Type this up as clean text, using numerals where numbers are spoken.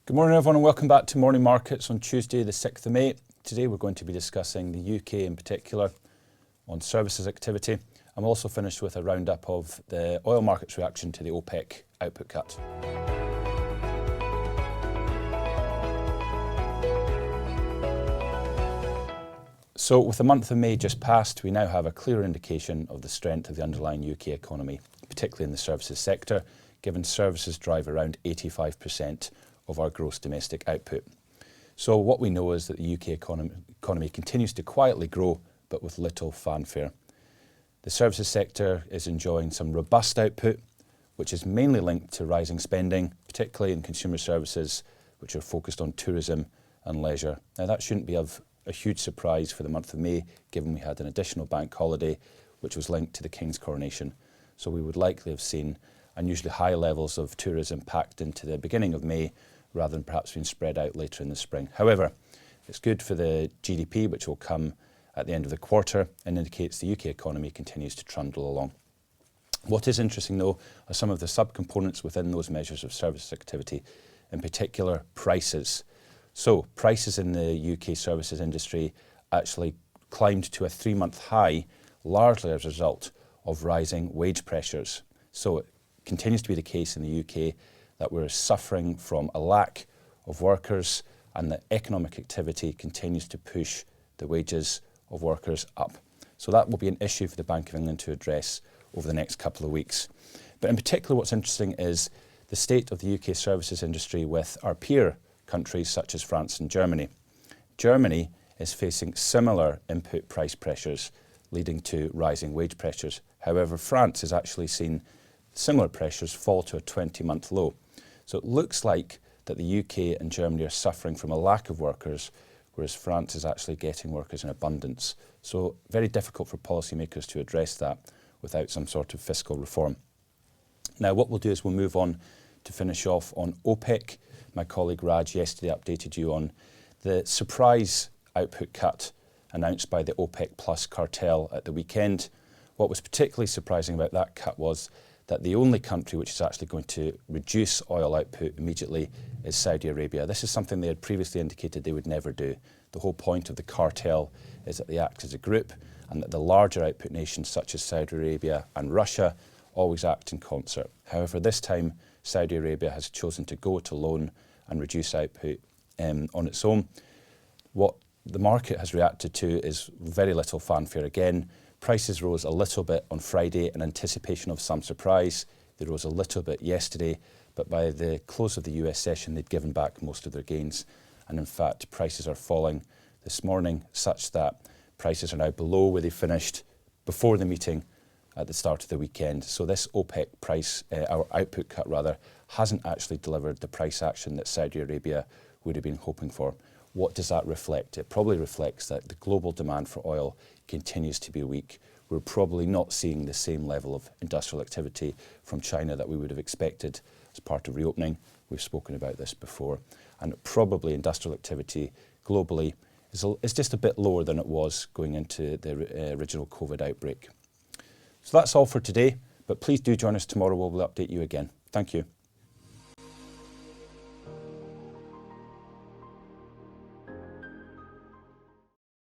Good morning everyone and welcome back to Morning Markets on Tuesday the 6th of May. Today we're going to be discussing the UK in particular on services activity. I'm also finished with a roundup of the oil market's reaction to the OPEC output cut. So with the month of May just passed, we now have a clear indication of the strength of the underlying UK economy, particularly in the services sector, given services drive around 85% of our gross domestic output. So what we know is that the UK economy continues to quietly grow, but with little fanfare. The services sector is enjoying some robust output, which is mainly linked to rising spending, particularly in consumer services, which are focused on tourism and leisure. Now that shouldn't be of a huge surprise for the month of May, given we had an additional bank holiday, which was linked to the King's coronation. So we would likely have seen unusually high levels of tourism packed into the beginning of May, rather than perhaps being spread out later in the spring. However, it's good for the GDP, which will come at the end of the quarter and indicates the UK economy continues to trundle along. What is interesting though are some of the subcomponents within those measures of services activity, in particular prices. So prices in the UK services industry actually climbed to a 3-month high, largely as a result of rising wage pressures. So it continues to be the case in the UK that we're suffering from a lack of workers and that economic activity continues to push the wages of workers up. So that will be an issue for the Bank of England to address over the next couple of weeks. But in particular, what's interesting is the state of the UK services industry with our peer countries such as France and Germany. Germany is facing similar input price pressures leading to rising wage pressures. However, France has actually seen similar pressures fall to a 20-month low. So it looks like that the UK and Germany are suffering from a lack of workers, whereas France is actually getting workers in abundance. So very difficult for policymakers to address that without some sort of fiscal reform. Now what we'll do is we'll move on to finish off on OPEC. My colleague Raj yesterday updated you on the surprise output cut announced by the OPEC Plus cartel at the weekend. What was particularly surprising about that cut was that the only country which is actually going to reduce oil output immediately is Saudi Arabia. This is something they had previously indicated they would never do. The whole point of the cartel is that they act as a group and that the larger output nations such as Saudi Arabia and Russia always act in concert. However, this time Saudi Arabia has chosen to go it alone and reduce output on its own. What the market has reacted to is very little fanfare again. Prices rose a little bit on Friday in anticipation of some surprise. They rose a little bit yesterday, but by the close of the US session, they'd given back most of their gains. And in fact, prices are falling this morning such that prices are now below where they finished before the meeting at the start of the weekend. So this OPEC our output cut rather, hasn't actually delivered the price action that Saudi Arabia would have been hoping for. What does that reflect? It probably reflects that the global demand for oil continues to be weak. We're probably not seeing the same level of industrial activity from China that we would have expected as part of reopening. We've spoken about this before. And probably industrial activity globally is just a bit lower than it was going into the original COVID outbreak. So that's all for today, but please do join us tomorrow where we'll update you again. Thank you.